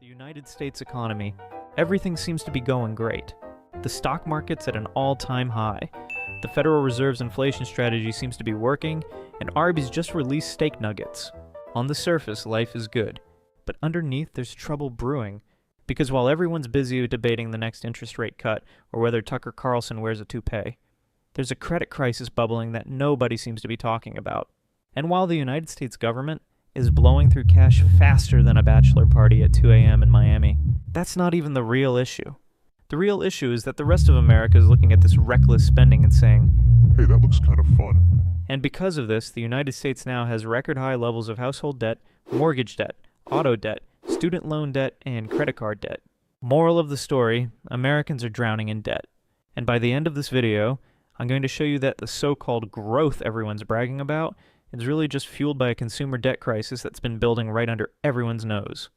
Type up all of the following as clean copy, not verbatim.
The United States economy, everything seems to be going great. The stock market's at an all-time high. The Federal Reserve's inflation strategy seems to be working, and Arby's just released steak nuggets. On the surface, life is good, but underneath there's trouble brewing. Because while everyone's busy debating the next interest rate cut or whether Tucker Carlson wears a toupee, there's a credit crisis bubbling that nobody seems to be talking about. And while the United States government is blowing through cash faster than a bachelor party at 2 a.m. in Miami, that's not even the real issue. The real issue is that the rest of America is looking at this reckless spending and saying, "Hey, that looks kind of fun." And because of this, the United States now has record high levels of household debt, mortgage debt, auto debt, student loan debt, and credit card debt. Moral of the story, Americans are drowning in debt. And by the end of this video, I'm going to show you that the so-called growth everyone's bragging about is really just fueled by a consumer debt crisis that's been building right under everyone's nose.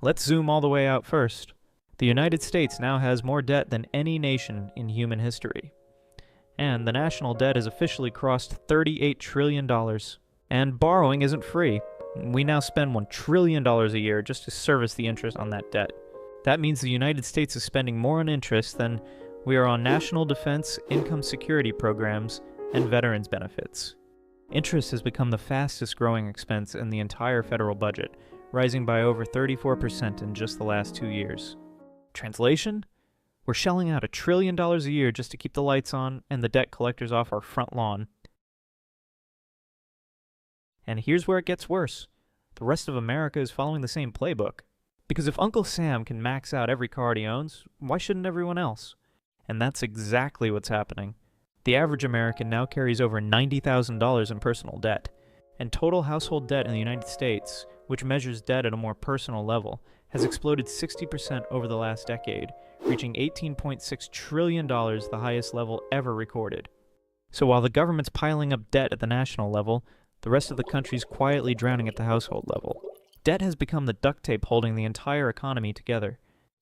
Let's zoom all the way out first. The United States now has more debt than any nation in human history. And the national debt has officially crossed $38 trillion. And borrowing isn't free. We now spend $1 trillion a year just to service the interest on that debt. That means the United States is spending more on interest than we are on national defense, income security programs, and veterans benefits. Interest has become the fastest growing expense in the entire federal budget, rising by over 34% in just the last 2 years. Translation? We're shelling out $1 trillion a year just to keep the lights on and the debt collectors off our front lawn. And here's where it gets worse. The rest of America is following the same playbook. Because if Uncle Sam can max out every card he owns, why shouldn't everyone else? And that's exactly what's happening. The average American now carries over $90,000 in personal debt. And total household debt in the United States, which measures debt at a more personal level, has exploded 60% over the last decade, reaching $18.6 trillion, the highest level ever recorded. So while the government's piling up debt at the national level, the rest of the country's quietly drowning at the household level. Debt has become the duct tape holding the entire economy together.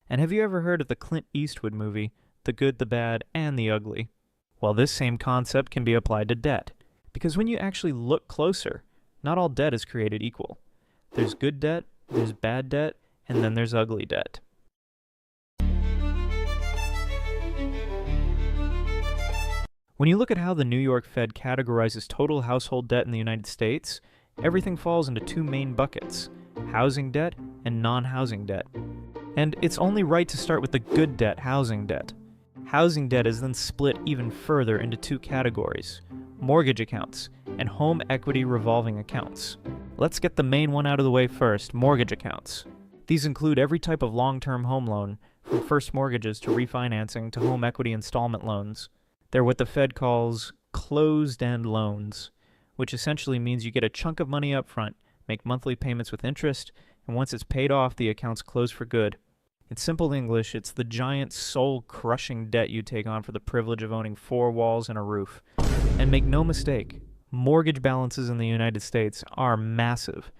And have you ever heard of the Clint Eastwood movie, The Good, the Bad, and the Ugly? Well, this same concept can be applied to debt. Because when you actually look closer, not all debt is created equal. There's good debt, there's bad debt, and then there's ugly debt. When you look at how the New York Fed categorizes total household debt in the United States, everything falls into two main buckets: housing debt and non-housing debt. And it's only right to start with the good debt, housing debt. Housing debt is then split even further into two categories: mortgage accounts and home equity revolving accounts. Let's get the main one out of the way first: mortgage accounts. These include every type of long-term home loan, from first mortgages to refinancing to home equity installment loans. They're what the Fed calls closed-end loans, which essentially means you get a chunk of money up front, make monthly payments with interest, and once it's paid off, the account's closed for good. In simple English, it's the giant soul-crushing debt you take on for the privilege of owning 4 walls and a roof. And make no mistake, mortgage balances in the United States are massive.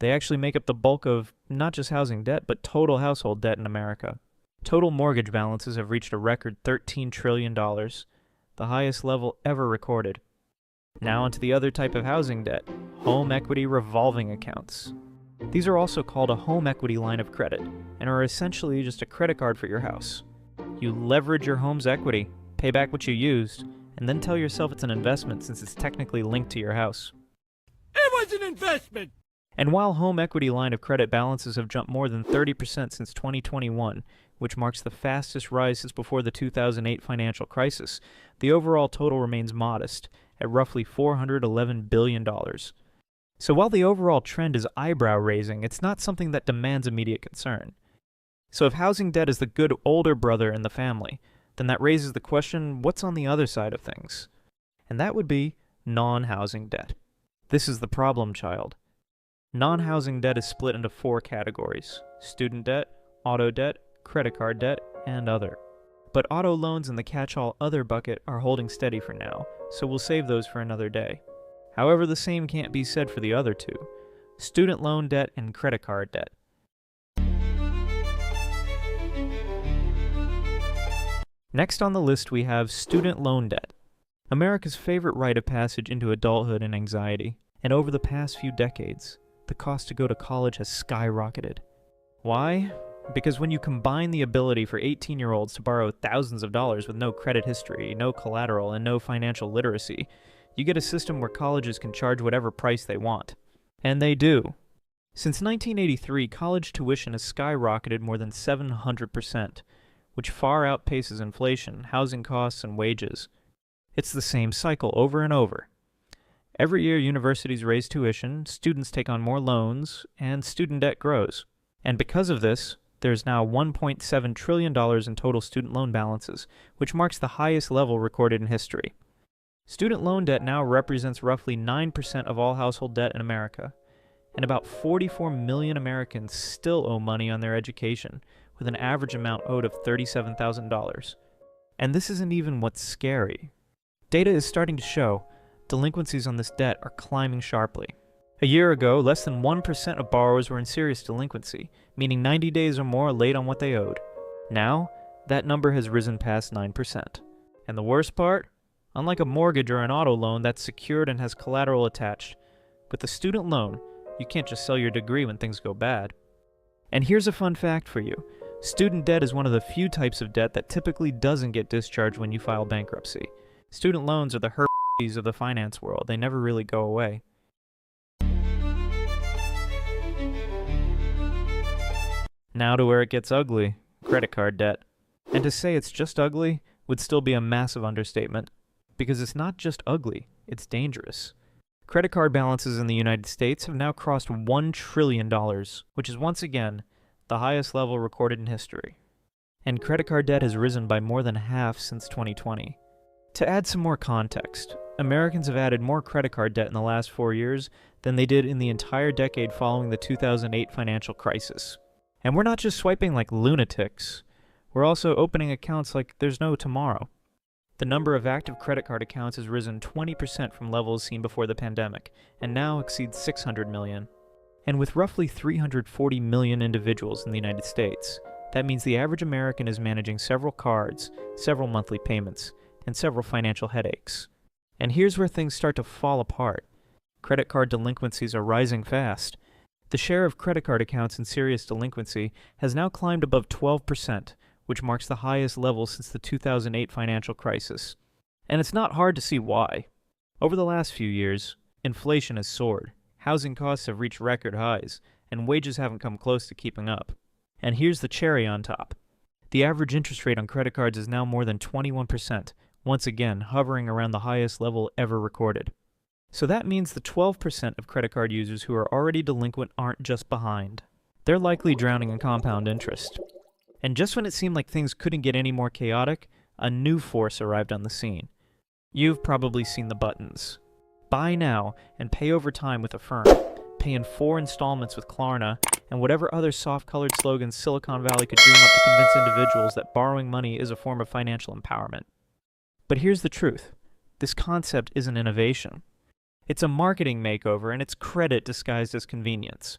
They actually make up the bulk of not just housing debt, but total household debt in America. Total mortgage balances have reached a record $13 trillion, the highest level ever recorded. Now onto the other type of housing debt, home equity revolving accounts. These are also called a home equity line of credit, and are essentially just a credit card for your house. You leverage your home's equity, pay back what you used, and then tell yourself it's an investment since it's technically linked to your house. It was an investment! And while home equity line of credit balances have jumped more than 30% since 2021, which marks the fastest rise since before the 2008 financial crisis, the overall total remains modest, at roughly $411 billion. So while the overall trend is eyebrow-raising, it's not something that demands immediate concern. So if housing debt is the good older brother in the family, then that raises the question, what's on the other side of things? And that would be non-housing debt. This is the problem child. Non-housing debt is split into 4 categories: student debt, auto debt, credit card debt, and other. But auto loans in the catch-all other bucket are holding steady for now, so we'll save those for another day. However, the same can't be said for the other two: student loan debt and credit card debt. Next on the list we have student loan debt. America's favorite rite of passage into adulthood and anxiety. And over the past few decades, the cost to go to college has skyrocketed. Why? Because when you combine the ability for 18-year-olds to borrow thousands of dollars with no credit history, no collateral, and no financial literacy, you get a system where colleges can charge whatever price they want. And they do. Since 1983, college tuition has skyrocketed more than 700%, which far outpaces inflation, housing costs, and wages. It's the same cycle over and over. Every year, universities raise tuition, students take on more loans, and student debt grows. And because of this, there's now $1.7 trillion in total student loan balances, which marks the highest level recorded in history. Student loan debt now represents roughly 9% of all household debt in America, and about 44 million Americans still owe money on their education, with an average amount owed of $37,000. And this isn't even what's scary. Data is starting to show delinquencies on this debt are climbing sharply. A year ago, less than 1% of borrowers were in serious delinquency, meaning 90 days or more late on what they owed. Now, that number has risen past 9%. And the worst part? Unlike a mortgage or an auto loan that's secured and has collateral attached, with a student loan, you can't just sell your degree when things go bad. And here's a fun fact for you. Student debt is one of the few types of debt that typically doesn't get discharged when you file bankruptcy. Student loans are the herpes of the finance world. They never really go away. Now to where it gets ugly, credit card debt. And to say it's just ugly would still be a massive understatement, because it's not just ugly, it's dangerous. Credit card balances in the United States have now crossed $1 trillion, which is once again the highest level recorded in history. And credit card debt has risen by more than half since 2020. To add some more context, Americans have added more credit card debt in the last 4 years than they did in the entire decade following the 2008 financial crisis. And we're not just swiping like lunatics, we're also opening accounts like there's no tomorrow. The number of active credit card accounts has risen 20% from levels seen before the pandemic, and now exceeds 600 million. And with roughly 340 million individuals in the United States, that means the average American is managing several cards, several monthly payments, and several financial headaches. And here's where things start to fall apart. Credit card delinquencies are rising fast. The share of credit card accounts in serious delinquency has now climbed above 12%, which marks the highest level since the 2008 financial crisis. And it's not hard to see why. Over the last few years, inflation has soared, housing costs have reached record highs, and wages haven't come close to keeping up. And here's the cherry on top. The average interest rate on credit cards is now more than 21%, once again hovering around the highest level ever recorded. So that means the 12% of credit card users who are already delinquent aren't just behind. They're likely drowning in compound interest. And just when it seemed like things couldn't get any more chaotic, a new force arrived on the scene. You've probably seen the buttons. Buy now and pay over time with Affirm. Pay in 4 installments with Klarna, and whatever other soft-colored slogans Silicon Valley could dream up to convince individuals that borrowing money is a form of financial empowerment. But here's the truth. This concept isn't innovation. It's a marketing makeover, and it's credit disguised as convenience.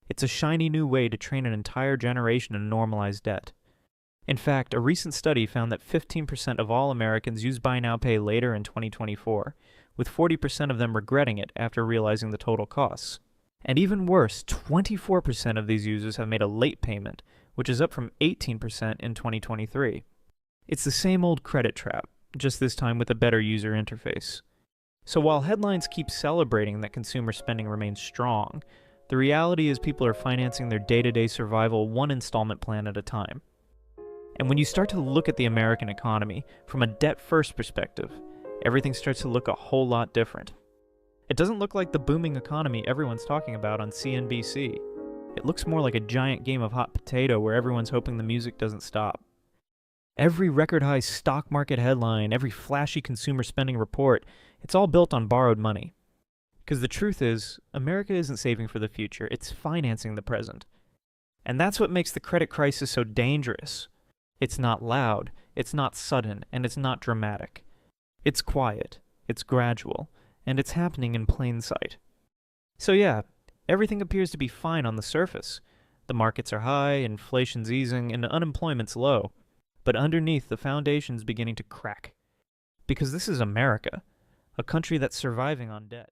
It's a shiny new way to train an entire generation in normalized debt. In fact, a recent study found that 15% of all Americans use Buy Now Pay Later in 2024, with 40% of them regretting it after realizing the total costs. And even worse, 24% of these users have made a late payment, which is up from 18% in 2023. It's the same old credit trap, just this time with a better user interface. So while headlines keep celebrating that consumer spending remains strong, the reality is people are financing their day-to-day survival one installment plan at a time. And when you start to look at the American economy from a debt-first perspective, everything starts to look a whole lot different. It doesn't look like the booming economy everyone's talking about on CNBC. It looks more like a giant game of hot potato where everyone's hoping the music doesn't stop. Every record-high stock market headline, every flashy consumer spending report, it's all built on borrowed money. Because the truth is, America isn't saving for the future, it's financing the present. And that's what makes the credit crisis so dangerous. It's not loud, it's not sudden, and it's not dramatic. It's quiet, it's gradual, and it's happening in plain sight. So yeah, everything appears to be fine on the surface. The markets are high, inflation's easing, and unemployment's low. But underneath, the foundation's beginning to crack. Because this is America, a country that's surviving on debt.